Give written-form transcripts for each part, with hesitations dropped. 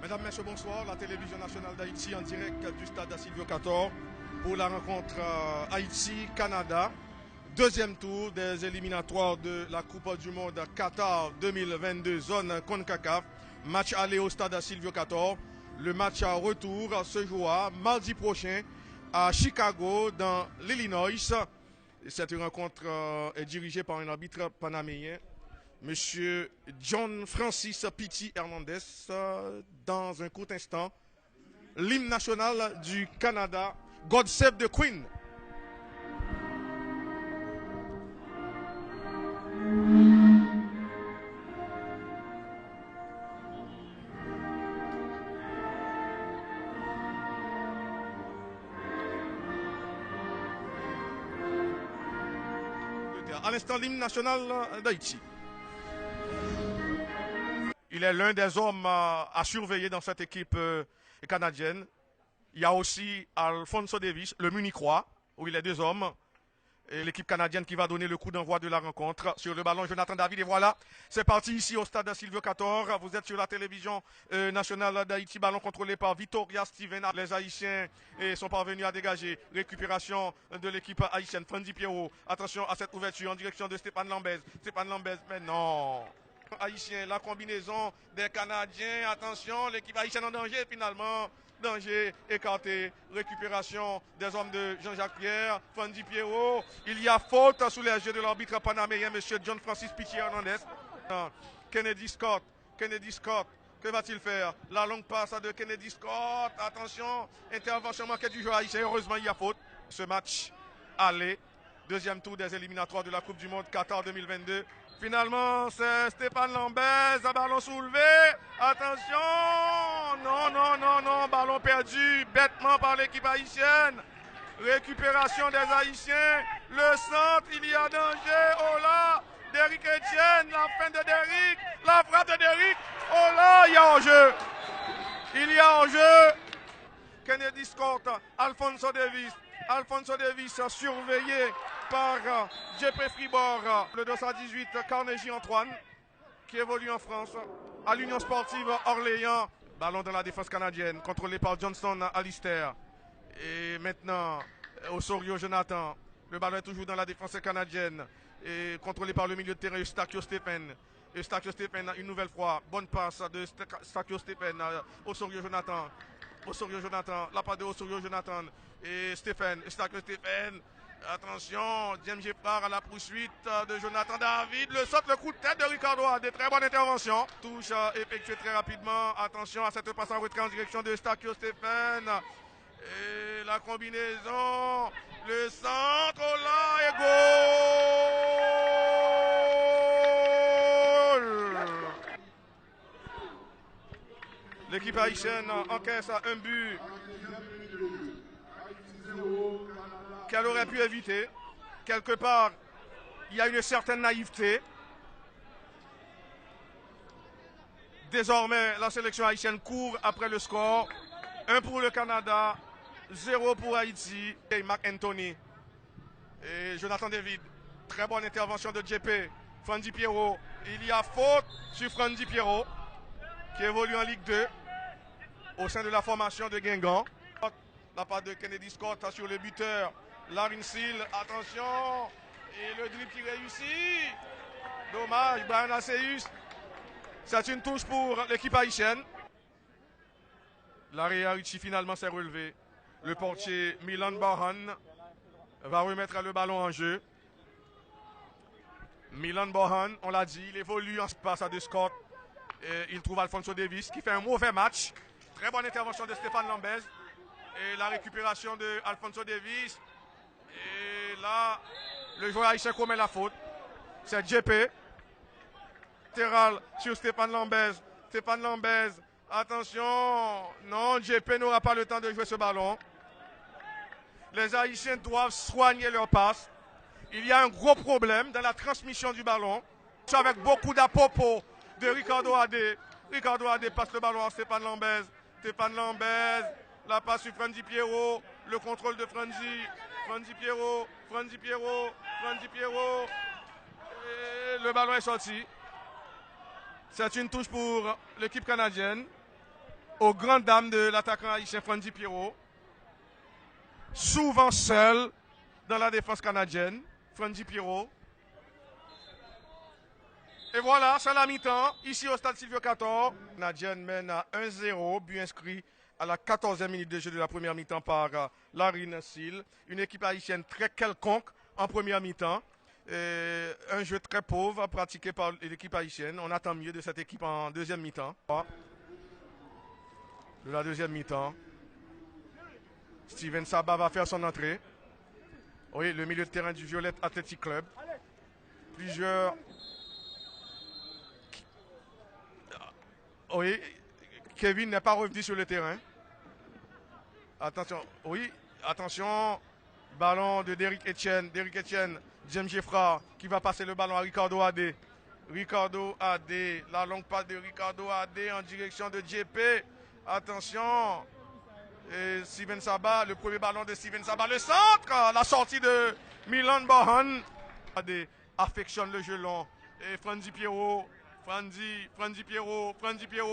Mesdames, Messieurs, bonsoir. La télévision nationale d'Haïti en direct du stade Silvio Cator pour la rencontre Haïti-Canada. Deuxième tour des éliminatoires de la Coupe du Monde Qatar 2022, zone CONCACAF. Match aller au stade Silvio Cator. Le match à retour se jouera mardi prochain à Chicago, dans l'Illinois. Cette rencontre est dirigée par un arbitre panaméen, Monsieur John Francis Piti Hernandez. Dans un court instant, l'hymne national du Canada, God Save the Queen. À l'instant, l'hymne national d'Haïti. Il est l'un des hommes à surveiller dans cette équipe canadienne. Il y a aussi Alphonso Davis, le Munichois, où il y a deux hommes. Et l'équipe canadienne qui va donner le coup d'envoi de la rencontre. Sur le ballon, Jonathan David. Et voilà, c'est parti ici au stade Silvio Cator. Vous êtes sur la télévision nationale d'Haïti. Ballon contrôlé par Victoria Steven. Les Haïtiens sont parvenus à dégager. Récupération de l'équipe haïtienne. Frandy Pierrot. Attention à cette ouverture en direction de Stéphane Lambez. Stéphane Lambez, mais non. Haïtien, la combinaison des Canadiens. Attention, l'équipe haïtienne en danger finalement. Danger écarté, récupération des hommes de Jean-Jacques Pierre, Frandy Pierrot. Il y a faute sous les yeux de l'arbitre panaméen, M. John Francis Piti Hernandez. Kennedy Scott, que va-t-il faire? La longue passe de Kennedy Scott. Attention, intervention manquée du joueur haïtien. Heureusement, il y a faute. Ce match aller, deuxième tour des éliminatoires de la Coupe du Monde Qatar 2022. Finalement, c'est Stéphane Lambez, à ballon soulevé. Attention! Non, ballon perdu bêtement par l'équipe haïtienne. Récupération des Haïtiens. Le centre, il y a danger. Oh là! Derrick Etienne, la fin de Derrick. La frappe de Derrick. Oh là, il y a enjeu. Il y a enjeu. Kennedy Scott, Alphonso Davis surveillé par JP Fribord, le 218 Carnegie Antoine, qui évolue en France, à l'Union Sportive Orléans. Ballon dans la défense canadienne, contrôlé par Johnston Alistair. Et maintenant, Osorio Jonathan. Le ballon est toujours dans la défense canadienne, et contrôlé par le milieu de terrain Eustachio Stephen. Eustachio Stephen, une nouvelle fois, bonne passe de Eustachio Stephen, Osorio Jonathan, la part de Osorio Jonathan et Eustachio Stephen. Attention, James Gepard à la poursuite de Jonathan David. Le saute, le coup de tête de Ricardo Adé. Très bonne intervention. Touche effectuée très rapidement. Attention à cette passe en retrait en direction de Eustachio Stephen. Et la combinaison. Le centre, oh là, et goal! L'équipe haïtienne encaisse un but qu'elle aurait pu éviter. Quelque part, il y a une certaine naïveté. Désormais, la sélection haïtienne court après le score. 1 pour le Canada, 0 pour Haïti. Et Marc Anthony et Jonathan David. Très bonne intervention de JP. Frandy Pierrot. Il y a faute sur Frandy Pierrot, qui évolue en Ligue 2 au sein de la formation de Guingamp. La part de Kennedy Scott sur le buteur Larin Seal. Attention, et le dribble qui réussit. Dommage, Brian Asseus. C'est une touche pour l'équipe haïtienne. L'Area Richie finalement s'est relevé. Le portier Milan Bohan va remettre le ballon en jeu. Milan Bohan, on l'a dit, il évolue en passe à de Scott. Et il trouve Alphonso Davis qui fait un mauvais match. Très bonne intervention de Stéphane Lambez. Et la récupération de Alphonso Davis. Et là, le joueur haïtien commet la faute. C'est JP. Latéral sur Stéphane Lambez. Stéphane Lambez. Attention. Non, JP n'aura pas le temps de jouer ce ballon. Les Haïtiens doivent soigner leur passe. Il y a un gros problème dans la transmission du ballon. Avec beaucoup d'apropos de Ricardo Adé. Ricardo Adé passe le ballon à Stéphane Lambez. Stéphane Lambez. La passe sur Frandy Pierrot. Le contrôle de Frandy. Frandy Pierrot. Et le ballon est sorti. C'est une touche pour l'équipe canadienne. aux grandes dames de l'attaquant haïtien Frandy Pierrot. Souvent seul dans la défense canadienne, Frandy Pierrot. Et voilà, c'est la mi-temps, ici au stade Silvio 14. Canadienne mène à 1-0, but inscrit à la 14e minute de jeu de la première mi-temps par Larry Nassil. Une équipe haïtienne très quelconque en première mi-temps. Un jeu très pauvre pratiqué par l'équipe haïtienne. On attend mieux de cette équipe en deuxième mi-temps. De la deuxième mi-temps, Steven Saba va faire son entrée. Oui, le milieu de terrain du Violet Athletic Club. Plusieurs... Oui, Kevin n'est pas revenu sur le terrain. Attention, oui, attention. Ballon de Derrick Etienne. Derrick Etienne, James Jeffra qui va passer le ballon à Ricardo Adé. Ricardo Adé, la longue passe de Ricardo Adé en direction de JP. Attention. Et Steven Saba, le premier ballon de Steven Saba. Le centre, la sortie de Milan Bohan. Adé affectionne le jeu long. Et Frandy Pierrot. Frandy Pierrot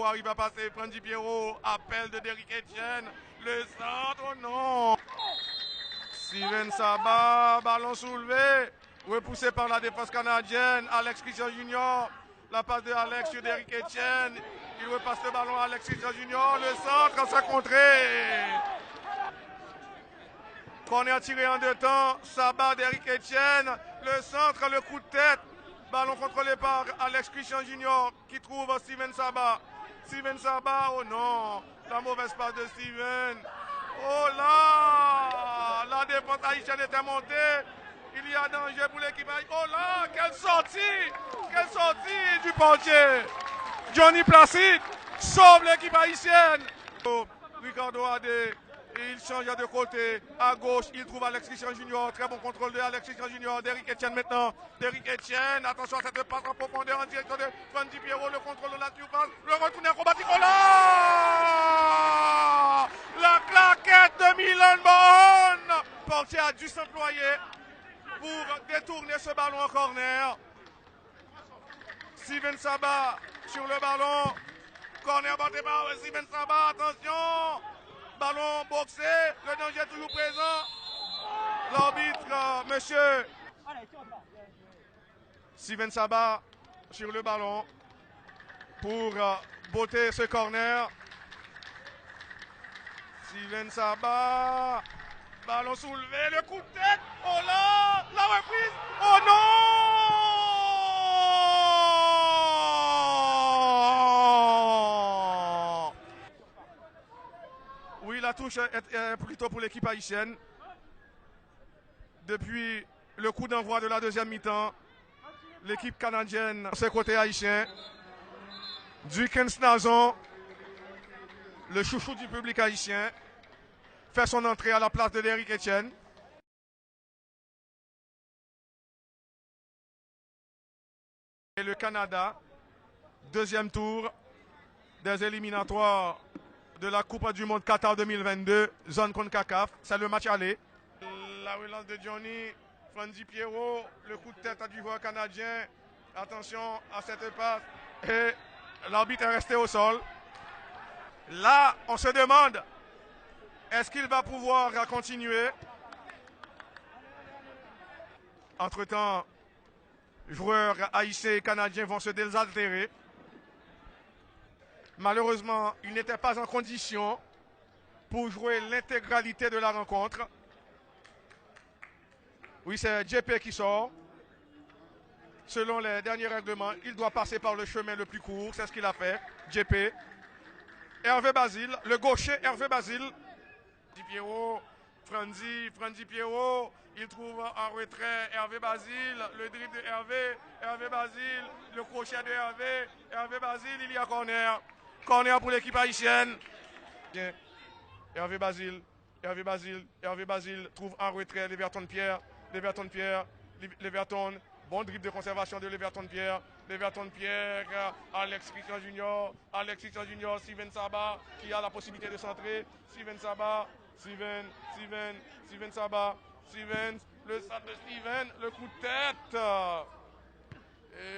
arrive à passer. Frandy Pierrot, appel de Derrick Etienne. Le centre, oh non. Steven Saba, ballon soulevé. Repoussé par la défense canadienne. Alex Christian Junior. La passe de Alex sur Derrick Etienne. Il repasse le ballon à Alex Christian Junior. Le centre, sa contrée. Corner tiré en deux temps. Saba, Derrick Etienne. Le centre, le coup de tête. Ballon contrôlé par Alex Christian Junior qui trouve Steven Saba. Steven Saba, oh non, la mauvaise passe de Steven. Oh là, la défense haïtienne était montée. Il y a danger pour l'équipe haïtienne. Oh là, quelle sortie du portier. Johnny Placide sauve l'équipe haïtienne. Oh, Ricardo Adé. Il change de côté, à gauche, il trouve Alex Christian Junior, très bon contrôle de Alex Christian Junior, Derrick Etienne maintenant, Derrick Etienne, attention à cette passe en profondeur en direction de Frandy Pierrot, le contrôle de la surface, le retourné acrobatique, oh là! La claquette de Milan Bohan! Portier a dû s'employer pour détourner ce ballon en corner. Steven Saba sur le ballon, corner battu par Steven Saba, attention! Ballon boxé, le danger est toujours présent. L'arbitre, monsieur Steven Saba sur le ballon pour botter ce corner. Steven Saba, ballon soulevé, le coup de tête. Oh là, la reprise. Oh non! Oui, la touche est plutôt pour l'équipe haïtienne. Depuis le coup d'envoi de la deuxième mi-temps, l'équipe canadienne, ses côtés haïtiens, Dukens Nazon, le chouchou du public haïtien, fait son entrée à la place de Derrick Etienne. Et le Canada, deuxième tour des éliminatoires de la Coupe du Monde Qatar 2022, zone CONCACAF. C'est le match aller. La relance de Johnny, Frandy Pierrot, le coup de tête du joueur canadien. Attention à cette passe. Et l'arbitre est resté au sol. Là, on se demande, est-ce qu'il va pouvoir continuer? Entre-temps, joueurs haïtiens et canadiens vont se désaltérer. Malheureusement, il n'était pas en condition pour jouer l'intégralité de la rencontre. Oui, c'est JP qui sort. Selon les derniers règlements, il doit passer par le chemin le plus court. C'est ce qu'il a fait, JP. Hervé Basile, le gaucher Hervé Basile. Pierrot, Frandy Pierrot, il trouve en retrait Hervé Basile, le dribble de Hervé Basile, le crochet de Hervé Basile, il y a corner. Corner pour l'équipe haïtienne. Hervé Basile trouve en retrait Leverton Pierre. Bon dribble de conservation de Leverton Pierre, Alex Christian Junior, Steven Saba qui a la possibilité de centrer. Steven Saba, le centre de Steven, le coup de tête.